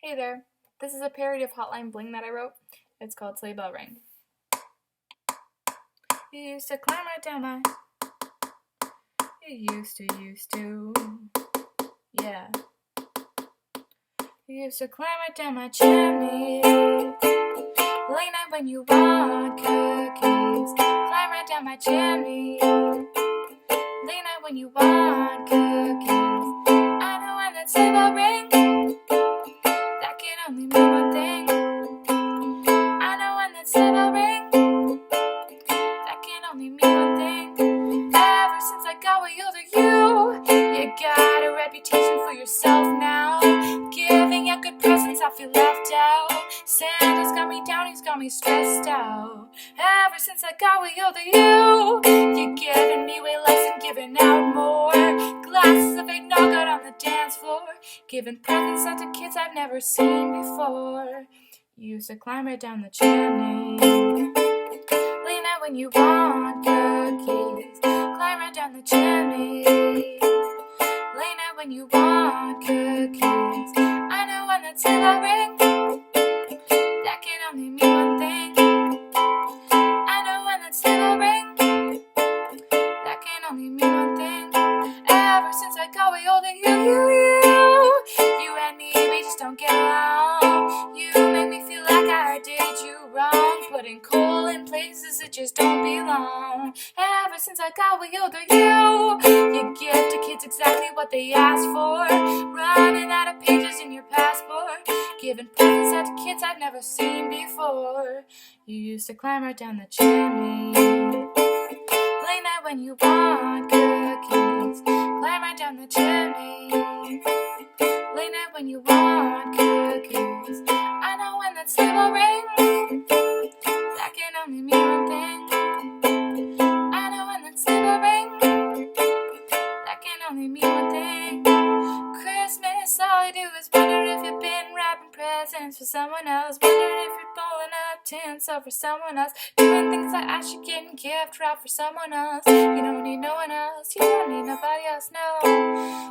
Hey there, this is a parody of Hotline Bling that I wrote. It's called Sleigh Bell Ring. You used to climb right down my... You used to... Yeah. You used to climb right down my chimney. Late night when you want cookies. Climb right down my chimney. Late night when you want cookies. I know when that sleigh bell ring, that can only mean one thing. I know when that sleigh bell ring, that can only mean one thing. Ever since I got way older, you got a reputation for yourself now. Giving out good presents, I feel left out. Santa's got me down, he's got me stressed out. Ever since I got way older, you're giving me way less and giving out more. Glasses of eggnog out on the dance floor, giving presents out to kids I've never seen before. You used to climb right down the chimney. Late night when you want cookies, climb right down the chimney. Late night when you want cookies, I know when that sleigh bell ring, that can only mean one thing. I know when that sleigh bell ring, that can only mean one thing. Ever since I got way older, you and me, we just don't get along. You make me feel like I did you wrong, putting coal in places that just don't belong. Ever since I got way older, you give to kids exactly what they ask for, running out of pages in your passport, giving presents out to kids I've never seen before. You used to climb right down the chimney. Late night when you want cookies, climb right down the chimney. Late night when you want cookies, I know when that sleigh bell ring, that can only mean one thing. I know when that sleigh bell ring, that can only mean one thing. Christmas, all I do is wonder if you've been wrapping presents for someone else, wondering if you're pulling up tinsel for someone else, doing things I asked you getting gift wrap for someone else. You don't need no one else, you don't need nobody else, no.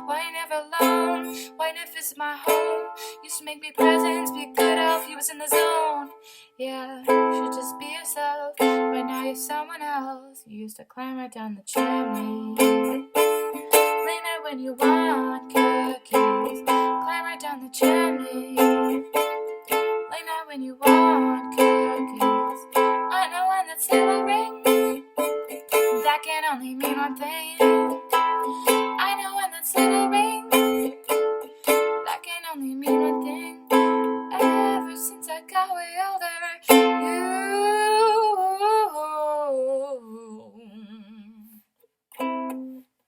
Why you never alone? Why you never visit my home? Used to make me presents, be a good elf, you was in the zone. Yeah, you should just be yourself. Right now you're someone else. You used to climb right down the chimney. Late night when you want cookies, climb right down the chimney. Late night when you want cookies, I know when that sleigh bell ring, that can only mean one thing. I know when that sleigh bell ring, that can only mean one thing. Ever since I got way older,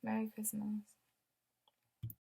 Merry Christmas.